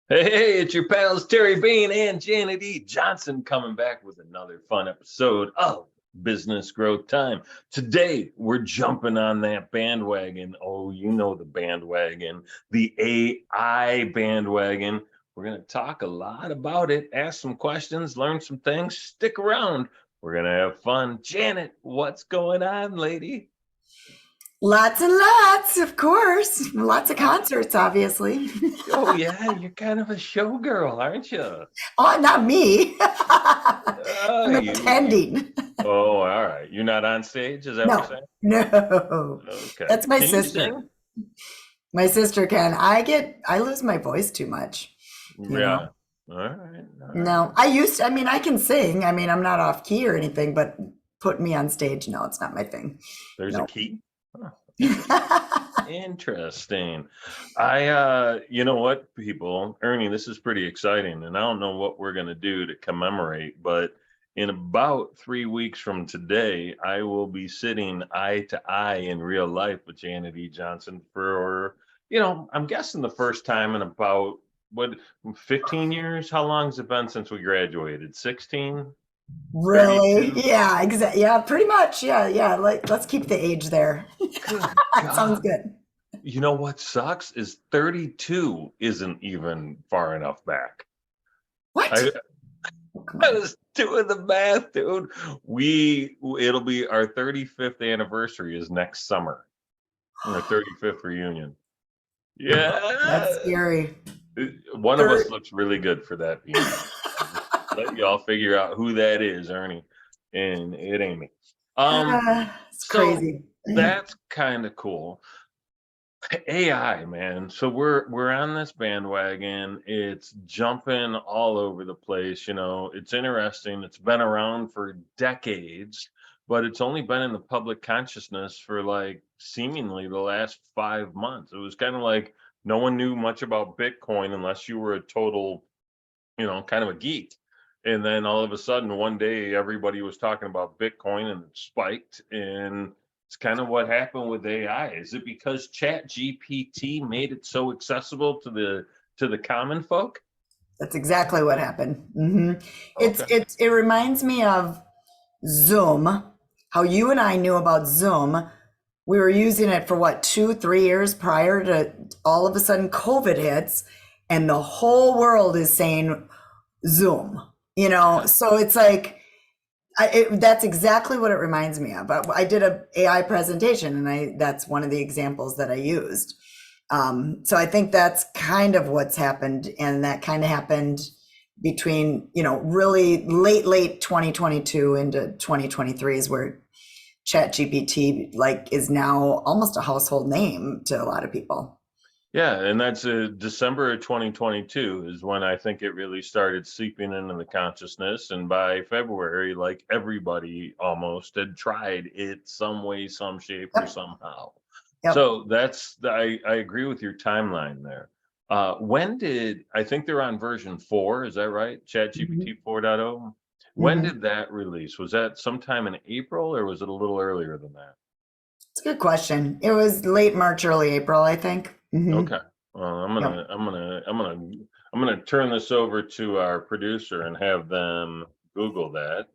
Hey, it's your pals Terry Bean and Janet E. Johnson coming back with another fun episode of Business Growth Time. Today, we're jumping on that bandwagon. Oh, you know the bandwagon, the AI bandwagon. We're going to talk a lot about it, ask some questions, learn some things. Stick around. We're going to have fun. Janet, what's going on, lady? Lots and lots, of course. Lots of concerts, obviously. Oh, yeah, you're kind of a showgirl, aren't you? Oh, not me. Oh, I'm you attending. Oh, all right. You're not on stage? Is that what you're No, saying? no. Okay. That's my Can you sister. sing? My sister can. I lose my voice too much, you know. Yeah. All right. All No, right. I mean, I can sing. I mean, I'm not off key or anything, but put me on stage, no, it's not my thing. There's a No. key. Oh, interesting. Interesting. You know what, people, Ernie, this is pretty exciting, and I don't know what we're gonna do to commemorate, but in about 3 weeks from today, I will be sitting eye to eye in real life with Janet E. Johnson for, I'm guessing the first time in about what 15 years? How long has it been since we graduated? 16? Really? 32? Yeah, exactly. Yeah, pretty much. Yeah, yeah. Let's keep the age there. Good Sounds God. good. You know what sucks is 32 isn't even far enough back. What? I Oh, come I on. was doing the math, dude. It'll be our 35th anniversary is next summer. Our 35th reunion. That's Yeah. scary. One of us Third. looks really good for that being. I'll just let y'all figure out who that is, Ernie. And it ain't me. It's So crazy. that's kind of cool. AI, man. So we're on this bandwagon. It's jumping all over the place. It's interesting. It's been around for decades, but it's only been in the public consciousness for like seemingly the last 5 months. It was kind of like no one knew much about Bitcoin unless you were a total, kind of a geek. And then all of a sudden, one day, everybody was talking about Bitcoin and it spiked. And it's kind of what happened with AI. Is it because ChatGPT made it so accessible to the common folk? That's exactly what happened. It's Okay. it reminds me of Zoom. How you and I knew about Zoom. We were using it for what, 2, 3 years prior to all of a sudden COVID hits, and the whole world is saying Zoom. Yeah. So it's like that's exactly what it reminds me of. I did a AI presentation, and that's one of the examples that I used. So I think that's kind of what's happened, and that kind of happened between really late 2022 into 2023 is where ChatGPT like is now almost a household name to a lot of people. Yeah, and that's December of 2022 is when I think it really started seeping into the consciousness. And by February, like everybody almost had tried it some way, some shape, or Yep, somehow. yep. So I agree with your timeline there. When did I think they're on version 4? Is that right? hmm ChatGPT 4.0. When hmm did that release? Was that sometime in April or was it a little earlier than that? It's a good question. It was late March, early April, I think. Okay. Well, Yep. I'm gonna turn this over to our producer and have them Google that.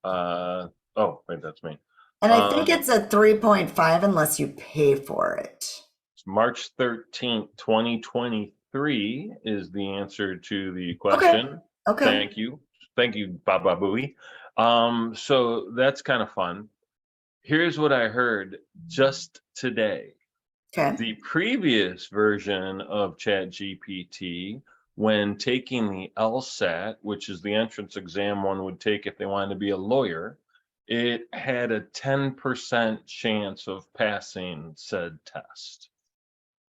Uh, oh, wait, that's me. And I think Um, it's a 3.5 unless you pay for it. it's March 13th, 2023 is the answer to the Okay. question. Okay. Thank you. Thank you, Baba Booey. So that's kind of fun. Here's what I heard just today. Okay. The previous version of ChatGPT, when taking the LSAT, which is the entrance exam one would take if they wanted to be a lawyer, it had a 10% chance of passing said test.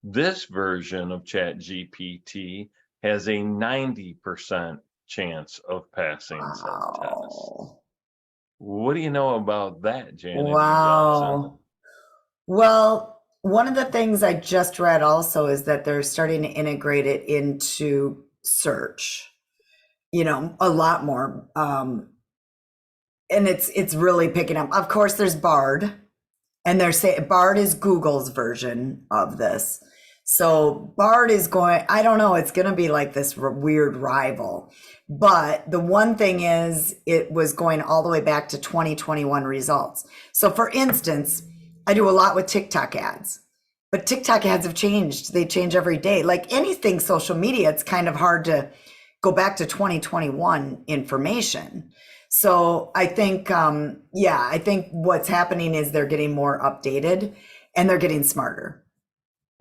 This version of ChatGPT has a 90% chance of passing said test. Wow. What do you know about that, Janet E. Johnson? Wow. Well, one of the things I just read also is that they're starting to integrate it into search, a lot more. And it's really picking up. Of course, there's Bard, and they're saying Bard is Google's version of this. So Bard is going, I don't know, it's going to be like this weird rival. But the one thing is, it was going all the way back to 2021 results. So for instance, I do a lot with TikTok ads, but TikTok ads have changed. They change every day. Like anything social media, it's kind of hard to go back to 2021 information. So I think, yeah, I think what's happening is they're getting more updated and they're getting smarter.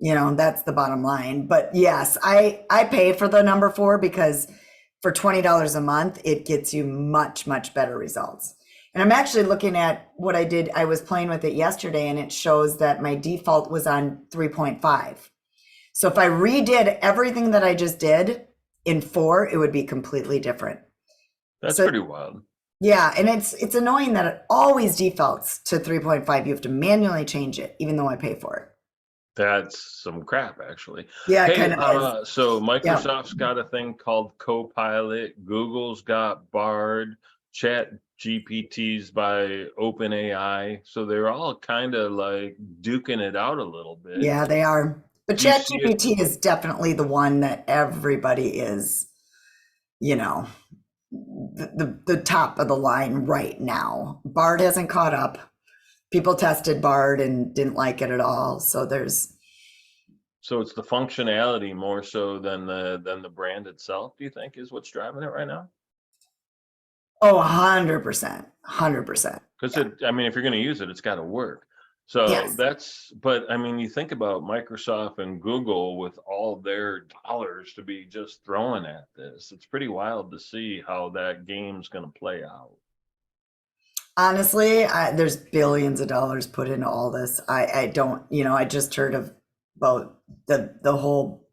That's the bottom line. But yes, I pay for the number 4 because for $20 a month, it gets you much, much better results. And I'm actually looking at what I did. I was playing with it yesterday and it shows that my default was on 3.5. So if I redid everything that I just did in 4, it would be completely different. That's So pretty wild. yeah, and it's annoying that it always defaults to 3.5. You have to manually change it, even though I pay for it. That's some crap, actually. Yeah, it Hey, kind of is. so Yeah. Microsoft's got a thing called Copilot. Google's got Bard. Chat GPT's by OpenAI. So they're all kind of like duking it out a little bit. Yeah, they are. But Do you see it? ChatGPT is definitely the one that everybody is, you know, the top of the line right now. Bard hasn't caught up. People tested Bard and didn't like it at all. So there's So it's the functionality more so than the brand itself, do you think is what's driving it right now? 100%, 100%. Because Yeah. I mean, if you're going to use it, it's got to work. So Yes. but I mean, you think about Microsoft and Google with all their dollars to be just throwing at this. It's pretty wild to see how that game's going to play out. Honestly, there's billions of dollars put into all this. I don't, I just heard about the whole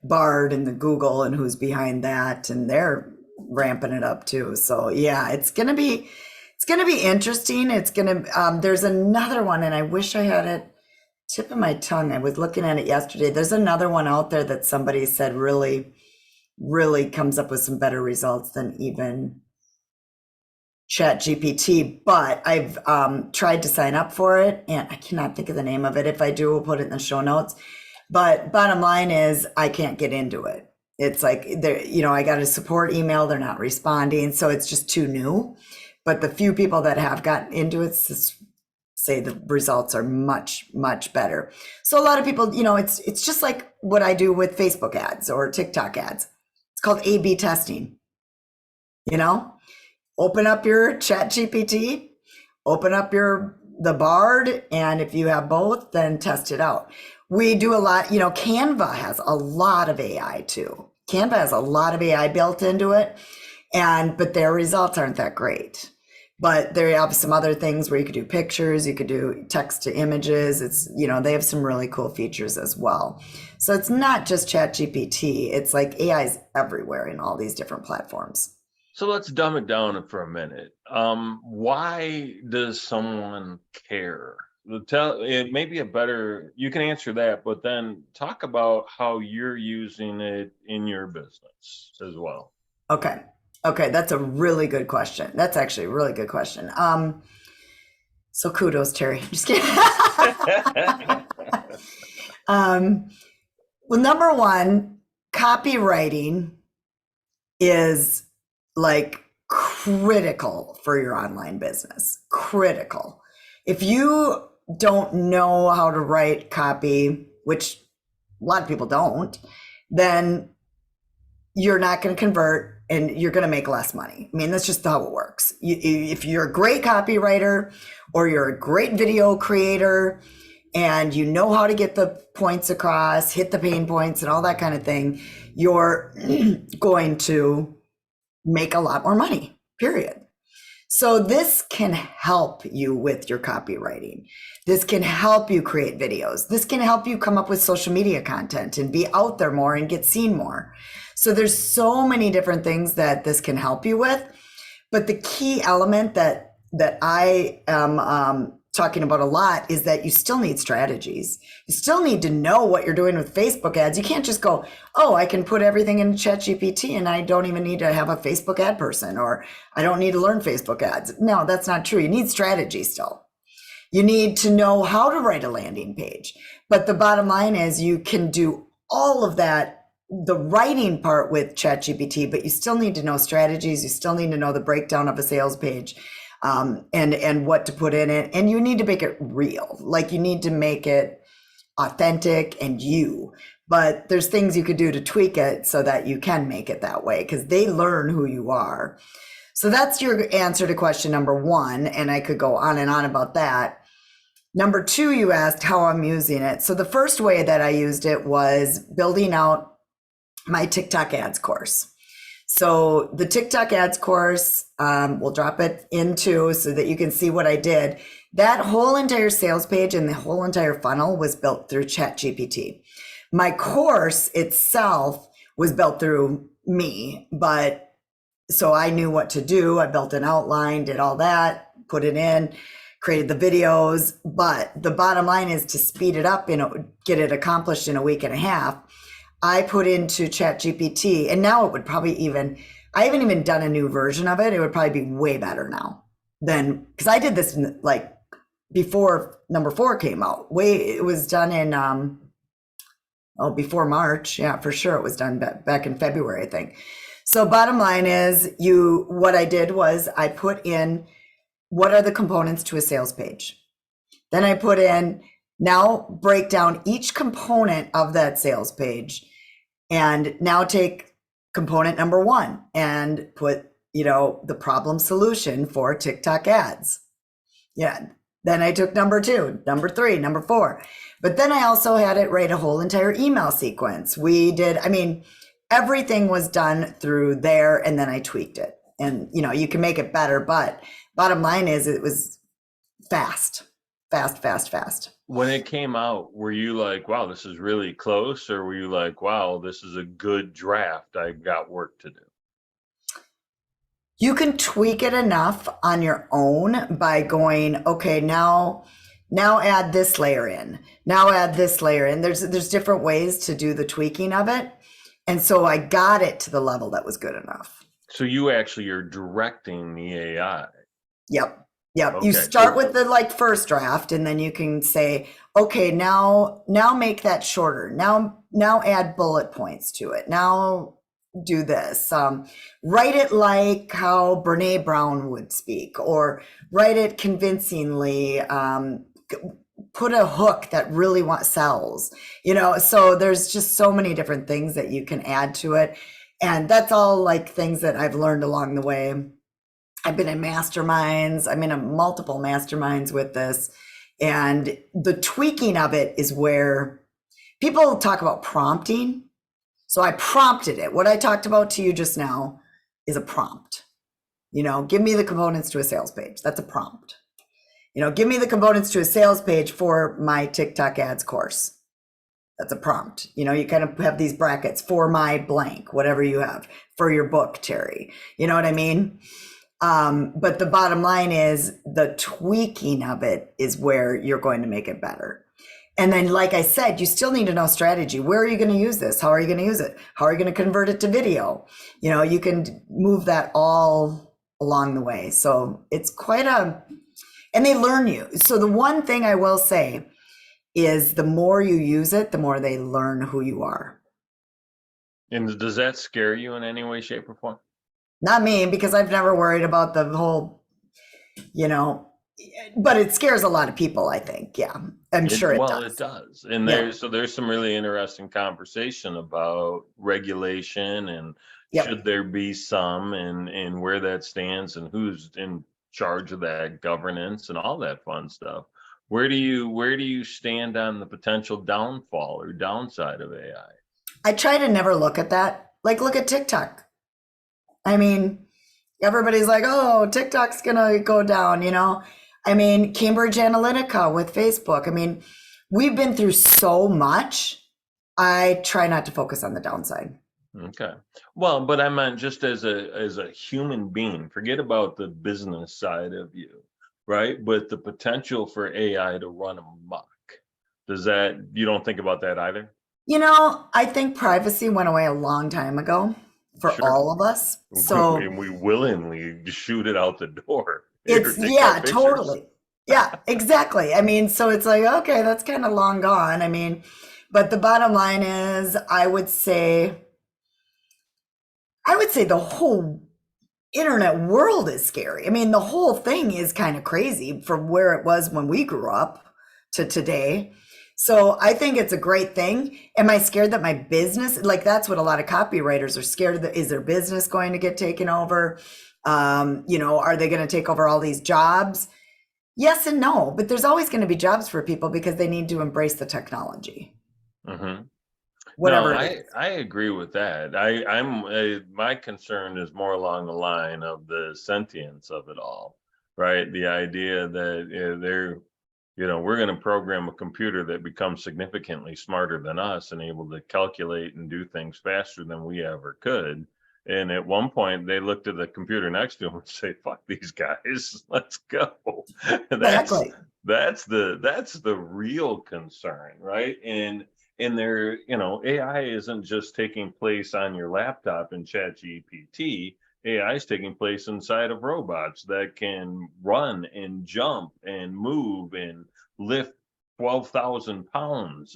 Bard and the Google and who's behind that, and they're ramping it up too. So yeah, it's gonna be interesting. There's another one, and I wish I had it tip of my tongue. I was looking at it yesterday. There's another one out there that somebody said really, really comes up with some better results than even ChatGPT, but I've tried to sign up for it and I cannot think of the name of it. If I do, we'll put it in the show notes. But bottom line is, I can't get into it. It's like I got a support email, they're not responding, so it's just too new. But the few people that have gotten into it say the results are much, much better. So a lot of people, it's just like what I do with Facebook ads or TikTok ads. It's called A/B testing. You know, open up your ChatGPT, open up the Bard, and if you have both, then test it out. We do a lot, Canva has a lot of AI too. Canva has a lot of AI built into it, but their results aren't that great. But they have some other things where you could do pictures, you could do text to images. They have some really cool features as well. So it's not just ChatGPT. It's like AI is everywhere in all these different platforms. So let's dumb it down for a minute. Why does someone care? It may be you can answer that, but then talk about how you're using it in your business as well. Okay. Okay, that's a really good question. That's actually a really good question. So kudos, Terry. Just kidding. Well, number one, copywriting is like critical for your online business. Critical. If you don't know how to write copy, which a lot of people don't, then you're not going to convert and you're going to make less money. I mean, that's just how it works. If you're a great copywriter or you're a great video creator and you know how to get the points across, hit the pain points and all that kind of thing, you're going to make a lot more money, period. So this can help you with your copywriting. This can help you create videos. This can help you come up with social media content and be out there more and get seen more. So there's so many different things that this can help you with. But the key element that I am talking about a lot is that you still need strategies. You still need to know what you're doing with Facebook ads. You can't just go, oh, I can put everything in ChatGPT and I don't even need to have a Facebook ad person, or I don't need to learn Facebook ads. No, that's not true. You need strategy still. You need to know how to write a landing page. But the bottom line is you can do all of that, the writing part with ChatGPT, but you still need to know strategies. You still need to know the breakdown of a sales page, and what to put in it. And you need to make it real. Like you need to make it authentic and you. But there's things you could do to tweak it so that you can make it that way because they learn who you are. So that's your answer to question number one. And I could go on and on about that. Number two, you asked how I'm using it. So the first way that I used it was building out my TikTok ads course. So the TikTok ads course, we'll drop it into so that you can see what I did. That whole entire sales page and the whole entire funnel was built through ChatGPT. My course itself was built through me, but so I knew what to do. I built an outline, did all that, put it in, created the videos. But the bottom line is to speed it up and get it accomplished in a week and a half. I put into ChatGPT, and now it would probably I haven't even done a new version of it. It would probably be way better now than, because I did this like before number 4 came out. It was done in, before March. Yeah, for sure. It was done back in February, I think. So bottom line is what I did was I put in what are the components to a sales page. Then I put in, now break down each component of that sales page and now take component number 1 and put, the problem solution for TikTok ads. Yeah. Then I took number 2, number 3, number 4. But then I also had it write a whole entire email sequence. Everything was done through there and then I tweaked it. And, you can make it better, but bottom line is it was fast. When it came out, were you like, wow, this is really close? Or were you like, wow, this is a good draft. I got work to do? You can tweak it enough on your own by going, okay, now add this layer in. Now add this layer in. There's different ways to do the tweaking of it. And so I got it to the level that was good enough. So you actually are directing the AI. Yep. Okay. You start with the first draft and then you can say, okay, now make that shorter. Now add bullet points to it. Now do this. Write it like how Brene Brown would speak, or write it convincingly. Put a hook that really sells, so there's just so many different things that you can add to it. And that's all things that I've learned along the way. I've been in masterminds. I'm in multiple masterminds with this. And the tweaking of it is where people talk about prompting. So I prompted it. What I talked about to you just now is a prompt. Give me the components to a sales page. That's a prompt. Give me the components to a sales page for my TikTok ads course. That's a prompt. You kind of have these brackets for my blank, whatever you have for your book, Terry. You know what I mean? But the bottom line is the tweaking of it is where you're going to make it better. And then, like I said, you still need to know strategy. Where are you going to use this? How are you going to use it? How are you going to convert it to video? You can move that all along the way. So it's and they learn you. So the one thing I will say is the more you use it, the more they learn who you are. And does that scare you in any way, shape, or form? Not me, because I've never worried about the whole, but it scares a lot of people, I think. Yeah, I'm sure it does. Well, it does. And there's some really interesting conversation about regulation and should there be some and where that stands and who's in charge of that governance and all that fun stuff. Where do you stand on the potential downfall or downside of AI? I try to never look at that. Look at TikTok. Everybody's like, oh, TikTok's gonna go down, Cambridge Analytica with Facebook. We've been through so much. I try not to focus on the downside. Okay. Well, but I meant just as a human being, forget about the business side of you, right? But the potential for AI to run amok. You don't think about that either? I think privacy went away a long time ago for all of us. So we willingly shoot it out the door. Totally. Yeah, exactly. I mean, so it's like, okay, that's kind of long gone. I mean, but the bottom line is, I would say the whole internet world is scary. I mean, the whole thing is kind of crazy from where it was when we grew up to today. So I think it's a great thing. Am I scared that my business, like that's what a lot of copywriters are scared of, is their business going to get taken over? Are they going to take over all these jobs? Yes and no, but there's always going to be jobs for people because they need to embrace the technology, Hmm. No, whatever it is. I agree with that. My concern is more along the line of the sentience of it all, right? The idea that we're going to program a computer that becomes significantly smarter than us and able to calculate and do things faster than we ever could. And at one point, they looked at the computer next to them and say, "Fuck these guys, let's go." that's Exactly. that's the real concern, right? And AI isn't just taking place on your laptop in ChatGPT. AI is taking place inside of robots that can run and jump and move and lift 12,000 pounds.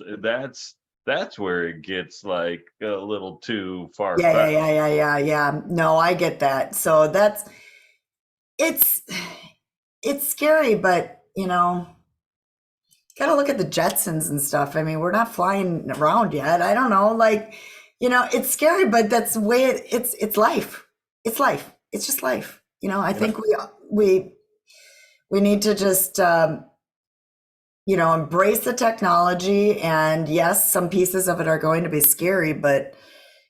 That's where it gets like a little too far Yeah, yeah, fetched. yeah, yeah, yeah, yeah. No, I get that. So it's it's scary, but gotta look at the Jetsons and stuff. I mean, we're not flying around yet. I don't know, like, it's scary, but that's the way it's life. It's life. It's just life. I You know, think we need to just embrace the technology. And yes, some pieces of it are going to be scary, but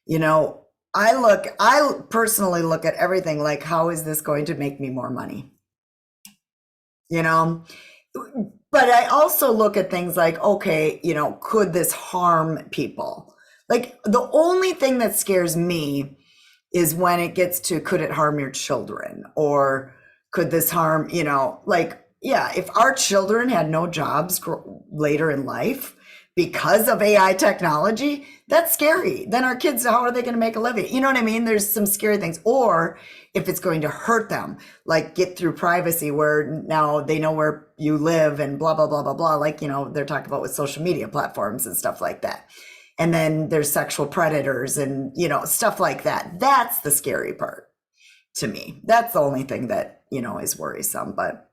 you know, I personally look at everything like, how is this going to make me more money? You know, but I also look at things like, okay, could this harm people? Like the only thing that scares me is when it gets to, could it harm your children? Or could this harm, like, yeah, if our children had no jobs later in life because of AI technology, that's scary. Then our kids, how are they going to make a living? You know what I mean? There's some scary things. Or if it's going to hurt them, like get through privacy where now they know where you live and blah, blah, blah, blah, blah. Like, they're talking about with social media platforms and stuff like that. And then there's sexual predators and, stuff like that. That's the scary part to me. That's the only thing that, is worrisome. But,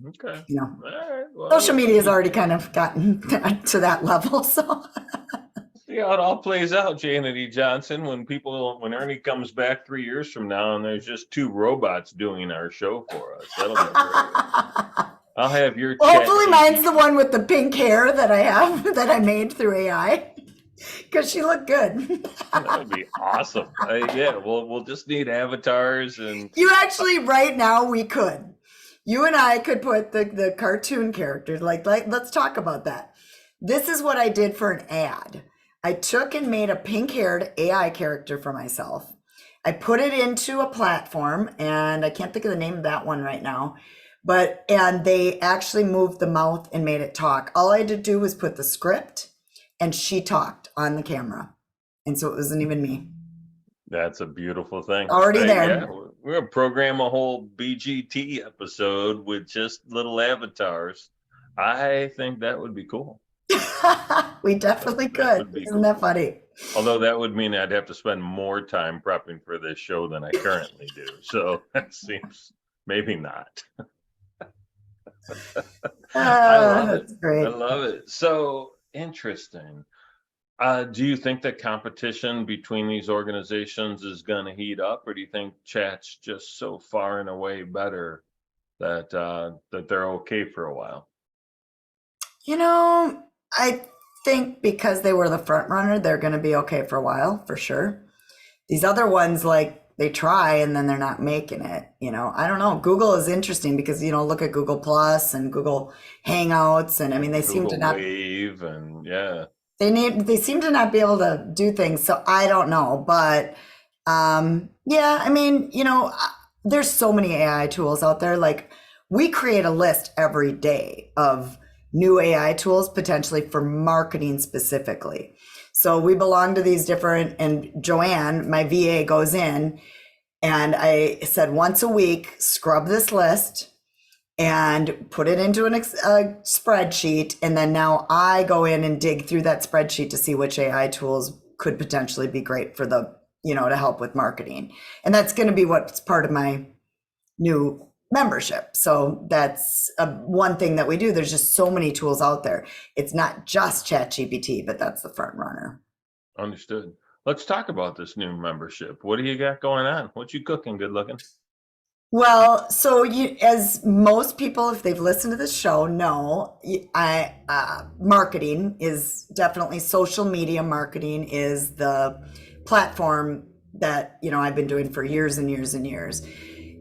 okay. you know, All right. Well, social we'll media has see. already kind of gotten to that level. So, See how it all plays out, Janet E. Johnson, when Ernie comes back 3 years from now and there's just two robots doing our show for us. That'll be great. I'll have your well, chat hopefully mine's the GPT. one with the pink hair that I have that I made through AI because she looked good. That would be awesome. Yeah, we'll just need avatars and You actually, right now, we could. You and I could put the cartoon characters, like, let's talk about that. This is what I did for an ad. I took and made a pink haired AI character for myself. I put it into a platform, and I can't think of the name of that one right now. And they actually moved the mouth and made it talk. All I had to do was put the script, and she talked on the camera. And so it wasn't even me. that's a beautiful thing. Already Yeah, there. we're gonna program a whole BGT episode with just little avatars. I think that would be cool. We That, definitely that could. would be Isn't that cool. funny? Although that would mean I'd have to spend more time prepping for this show than I currently do. So that seems maybe not. I love it. That's I great. love it. So interesting. Do you think that competition between these organizations is going to heat up, or do you think chat's just so far and away better that they're okay for a while? I think because they were the front runner, they're going to be okay for a while, for sure. These other ones, like they try and then they're not making it. I don't know. Google is interesting because, look at Google Plus and Google Hangouts. And I mean, Google Wave and yeah, they seem to not be able to do things. So I don't know. But yeah, I mean, there's so many AI tools out there. Like we create a list every day of new AI tools potentially for marketing specifically. So we belong to these different, and Joanne, my VA, goes in and I said once a week, scrub this list and put it into a spreadsheet. And then now I go in and dig through that spreadsheet to see which AI tools could potentially be great for to help with marketing. And that's going to be what's part of my new membership. So that's one thing that we do. There's just so many tools out there. It's not just ChatGPT, but that's the front runner. Understood. Let's talk about this new membership. What do you got going on? What you cooking? Good looking. Well, so as most people, if they've listened to the show, know, marketing is definitely social media marketing is the platform that, I've been doing for years and years and years,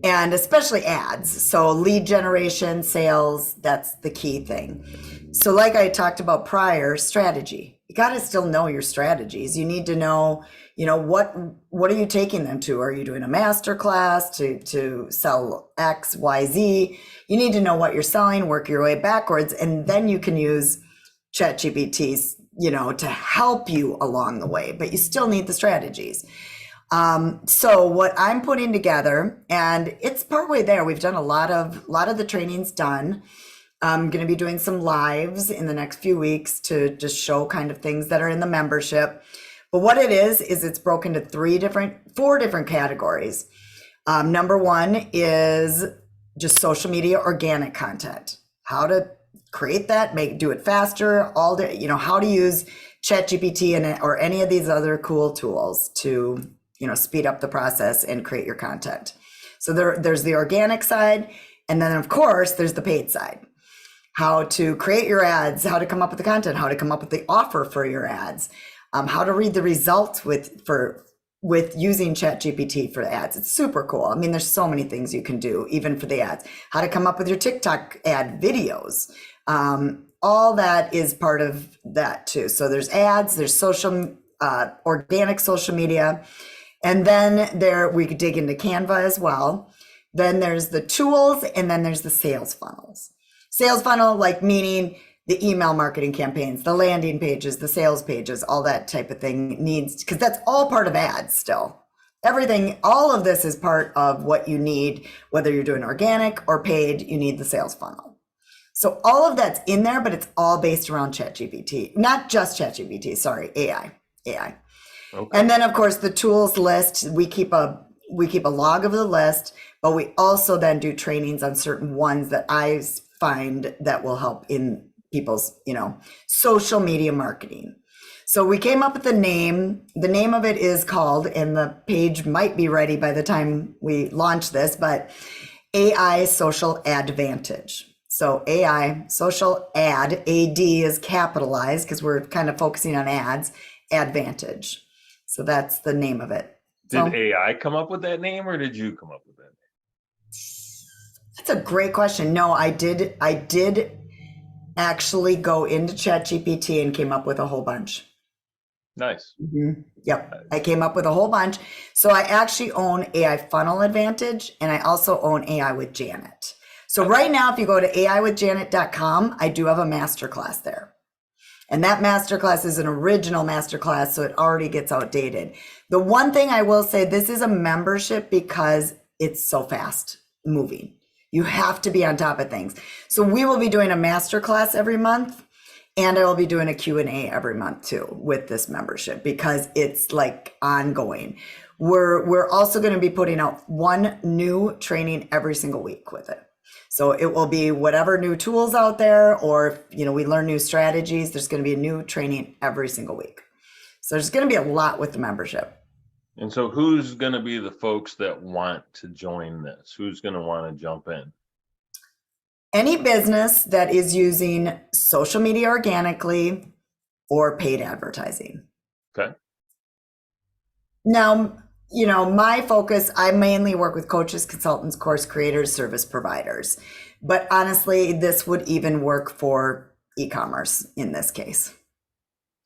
and especially ads. So lead generation, sales, that's the key thing. So like I talked about prior, strategy. You got to still know your strategies. You need to know, what are you taking them to? Are you doing a master class to sell X, Y, Z? You need to know what you're selling, work your way backwards, and then you can use ChatGPT, to help you along the way, but you still need the strategies. So what I'm putting together, and it's partway there, we've done a lot of the training's done. I'm going to be doing some lives in the next few weeks to just show kind of things that are in the membership. But what it is it's broken to four different categories. Number one is just social media organic content, how to create that, do it faster, all the, how to use ChatGPT or any of these other cool tools to, speed up the process and create your content. So there's the organic side. And then of course, there's the paid side. How to create your ads, how to come up with the content, how to come up with the offer for your ads, how to read the results with using ChatGPT for the ads. It's super cool. I mean, there's so many things you can do, even for the ads. How to come up with your TikTok ad videos. All that is part of that too. So there's ads, there's organic social media, and then we could dig into Canva as well. Then there's the tools, and then there's the sales funnels. Sales funnel, like meaning the email marketing campaigns, the landing pages, the sales pages, all that type of thing because that's all part of ads still. Everything, all of this is part of what you need, whether you're doing organic or paid, you need the sales funnel. So all of that's in there, but it's all based around ChatGPT, not just ChatGPT, sorry, AI. Okay. And then of course the tools list, we keep a log of the list, but we also then do trainings on certain ones that I find that will help in people's, social media marketing. So we came up with the name. The name of it is called, and the page might be ready by the time we launch this, but AI Social Advantage. So AI Social Ad is capitalized because we're kind of focusing on ads, Advantage. So that's the name of it. Did AI come up with that name, or did you come up with that name? That's a great question. No, I did actually go into ChatGPT and came up with a whole bunch. Nice. Mm-hmm. Yep. Nice. I came up with a whole bunch. So I actually own AI Funnel Advantage, and I also own AI with Janet. So right now, if you go to aiwithjanet.com, I do have a masterclass there. And that masterclass is an original masterclass, so it already gets outdated. The one thing I will say, this is a membership because it's so fast moving. You have to be on top of things. So we will be doing a masterclass every month, and I will be doing a Q&A every month too with this membership because it's like ongoing. We're also going to be putting out one new training every single week with it. So it will be whatever new tools out there, or we learn new strategies. There's going to be a new training every single week. So there's going to be a lot with the membership. And so who's going to be the folks that want to join this? Who's going to want to jump in? Any business that is using social media organically or paid advertising. Okay. Now, my focus, I mainly work with coaches, consultants, course creators, service providers. But honestly, this would even work for e-commerce in this case.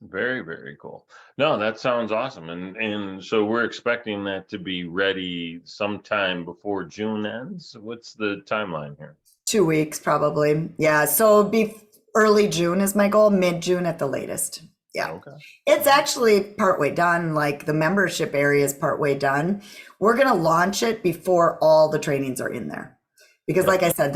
Very, very cool. No, that sounds awesome. And so we're expecting that to be ready sometime before June ends. What's the timeline here? 2 weeks, probably. Yeah. So be early June is my goal, mid-June at the latest. Yeah. Okay. It's actually partway done. Like the membership area is partway done. We're going to launch it before all the trainings are in there. Because Yep. like I said,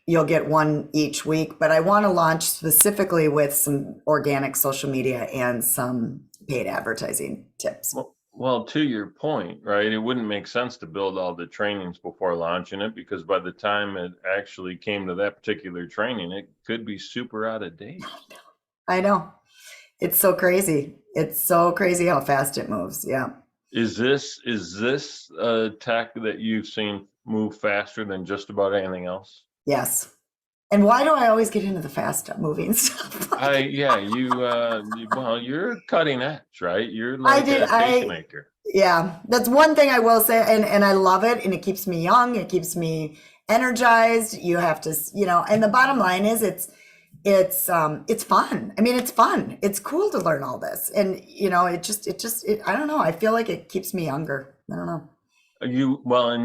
you'll get one each week, but I want to launch specifically with some organic social media and some paid advertising tips. Well, to your point, right? It wouldn't make sense to build all the trainings before launching it because by the time it actually came to that particular training, it could be super out of date. I know. It's so crazy. It's so crazy how fast it moves. Yeah. Is this a tech that you've seen move faster than just about anything else? Yes. And why do I always get into the fast moving stuff? Yeah, well, you're cutting edge, right? You're I like did. a tastemaker. Yeah, that's one thing I will say. And I love it. And it keeps me young. It keeps me energized. You have to, and the bottom line is it's fun. I mean, it's fun. It's cool to learn all this. And, I don't know. I feel like it keeps me younger. I don't know. And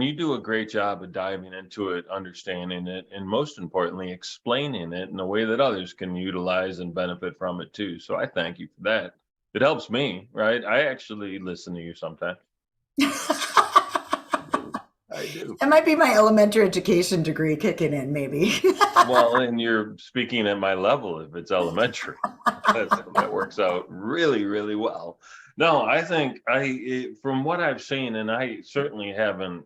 you do a great job of diving into it, understanding it, and most importantly, explaining it in a way that others can utilize and benefit from it too. So I thank you for that. It helps me, right? I actually listen to you sometimes. I do. I do. It might be my elementary education degree kicking in, maybe. Well, and you're speaking at my level if it's elementary. That works out really, really well. No, I think from what I've seen, and I certainly haven't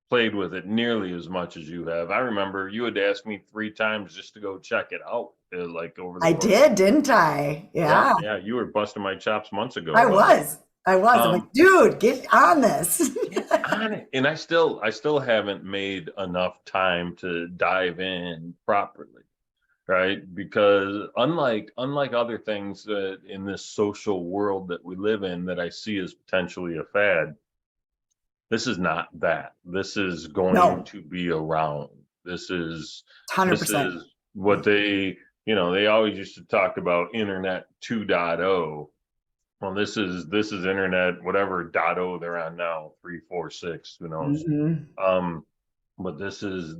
played with it nearly as much as you have. I remember you had asked me 3 times just to go check it out, like over the I course. did, didn't I? Yeah, Yeah, yeah, you were busting my chops months ago I about it. was. I was. I'm Um, like, dude, get on this. get on it, and I still haven't made enough time to dive in properly, right? Because unlike other things that in this social world that we live in that I see as potentially a fad, this is not that. This is going No, to be around. This is this 100%. is what they always used to talk about internet 2.0. Well, this is internet whatever dot o they're on now, 3, 4, 6, who knows. Hmm. Um, but this is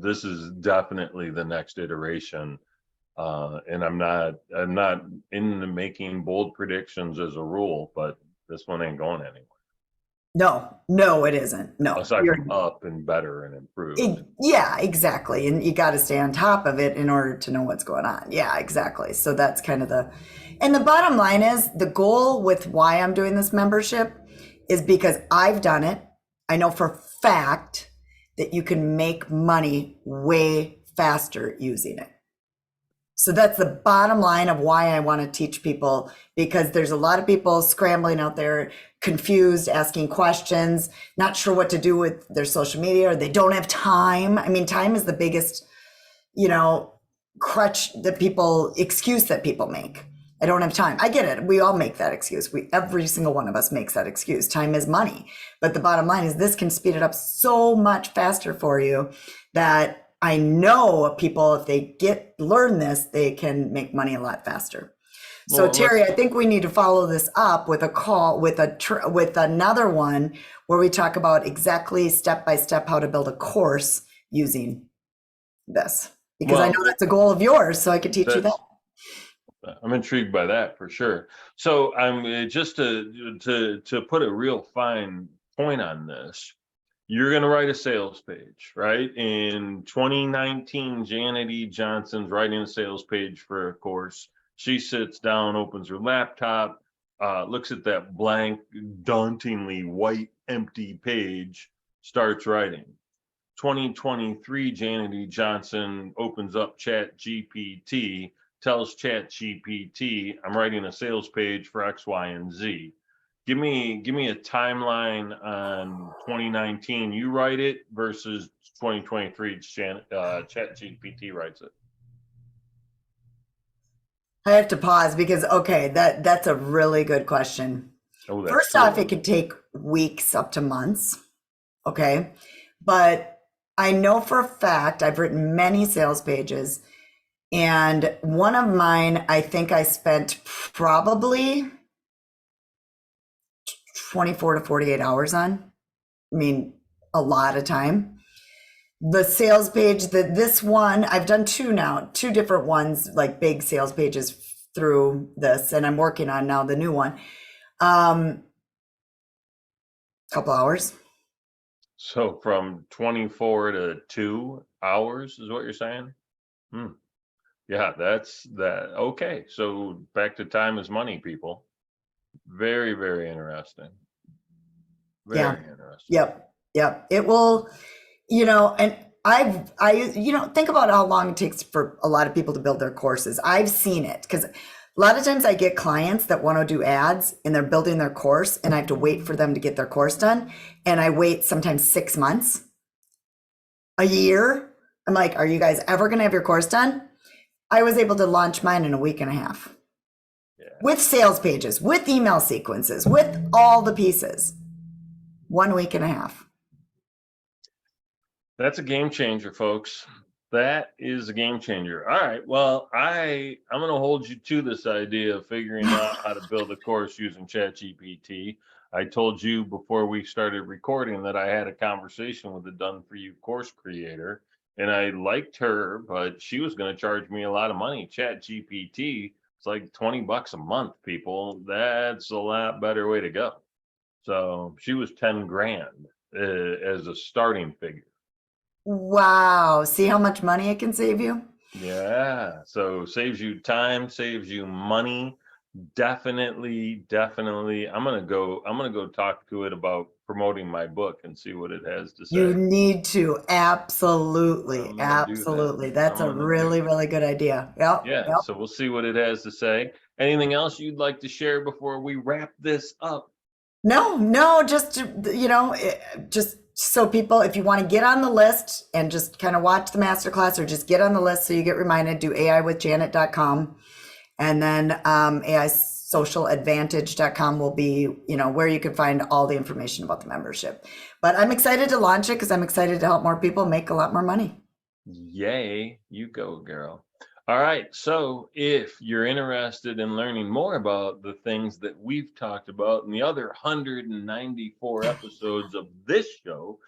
definitely the next iteration. And I'm not into making bold predictions as a rule, but this one ain't going anywhere. No, no, it isn't. No, Aside from up and better and improved. yeah, exactly. And you got to stay on top of it in order to know what's going on. Yeah, exactly. So that's kind of and the bottom line is the goal with why I'm doing this membership is because I've done it. I know for a fact that you can make money way faster using it. So that's the bottom line of why I want to teach people, because there's a lot of people scrambling out there, confused, asking questions, not sure what to do with their social media, or they don't have time. I mean, time is the biggest, you know, excuse that people make. I don't have time. I get it. We all make that excuse. Every single one of us makes that excuse. Time is money. But the bottom line is this can speed it up so much faster for you that I know people, if they learn this, they can make money a lot faster. So Well, Terry, I think we need to follow this up with a call with another one where we talk about exactly step by step how to build a course using this, because I know well, that's a goal of yours, so I could teach you that. that's I'm intrigued by that for sure. So I'm just to put a real fine point on this. You're going to write a sales page, right? In 2019, Janet E. Johnson's writing a sales page for a course. She sits down, opens her laptop, looks at that blank, dauntingly white, empty page, starts writing. 2023, Janet E. Johnson opens up ChatGPT, tells ChatGPT, I'm writing a sales page for X, Y, and Z. Give me a timeline on 2019. You write it versus 2023. ChatGPT writes it. I have to pause because okay, that's a really good question. Oh, that's First off, true. it could take weeks up to months. Okay. But I know for a fact I've written many sales pages, and one of mine, I think I spent probably 24 to 48 hours on. I mean, a lot of time. The sales page that this one, I've done two now, two different ones, like big sales pages through this, and I'm working on now the new one. Couple hours. So from 24 to 2 hours is what you're saying? Hmm. Yeah, that's that. Okay, so back to time is money, people. Very, very interesting. Yeah. Very interesting. Yep. Yep. It will, and think about how long it takes for a lot of people to build their courses. I've seen it because a lot of times I get clients that want to do ads and they're building their course and I have to wait for them to get their course done. And I wait sometimes 6 months, a year. I'm like, are you guys ever going to have your course done? I was able to launch mine in a week and a half Yeah. with sales pages, with email sequences, with all the pieces. 1 week and a half. That's a game changer, folks. That is a game changer. All right. Well, I'm going to hold you to this idea of figuring out how to build a course using ChatGPT. I told you before we started recording that I had a conversation with a done for you course creator, and I liked her, but she was going to charge me a lot of money. ChatGPT, it's like $20 a month, people. That's a lot better way to go. So she was 10 grand as a starting figure. Wow. See how much money it can save you? Yeah. So saves you time, saves you money. Definitely, definitely. I'm gonna go talk to it about promoting my book and see what it has to You say. need to. Absolutely. I'm gonna do that. Absolutely. That's I'm a gonna do really, that. really good idea. Yep. Yeah, Yep. so we'll see what it has to say. Anything else you'd like to share before we wrap this up? No, no, just so people, if you want to get on the list and just kind of watch the masterclass or just get on the list so you get reminded, do aiwithjanet.com. And then AIsocialadvantage.com will be, where you can find all the information about the membership. But I'm excited to launch it because I'm excited to help more people make a lot more money. Yay, you go, girl. All right. So, if you're interested in learning more about the things that we've talked about in the other 194 episodes of this show,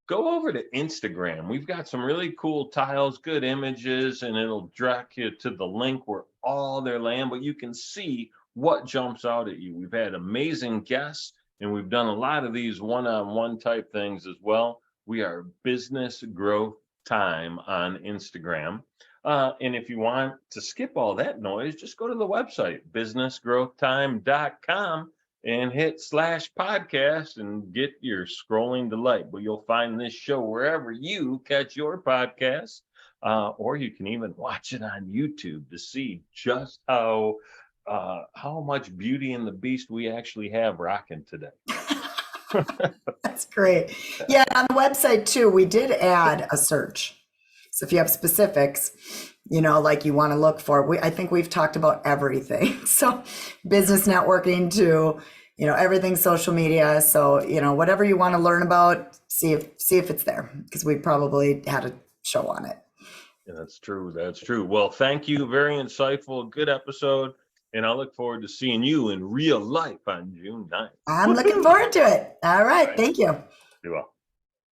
go over to Instagram. We've got some really cool tiles, good images, and it'll direct you to the link where all their land, but you can see what jumps out at you. We've had amazing guests, and we've done a lot of these one on one type things as well. We are Business Growth Time on Instagram. And if you want to skip all that noise, just go to the website, businessgrowthtime.com, and hit /podcast and get your scrolling delight. But you'll find this show wherever you catch your podcasts, or you can even watch it on YouTube to see just how much Beauty and the Beast we actually have rocking today. That's great. Yeah, on the website too, we did add a search. So if you have specifics, like you want to look for, I think we've talked about everything. So business networking to, everything social media. So, whatever you want to learn about, see if it's there because we probably had a show on it. Yeah, that's true. That's true. Well, thank you. Very insightful. Good episode. And I look forward to seeing you in real life on June 9th. I'm looking forward to it. All right. Thank you. Be well.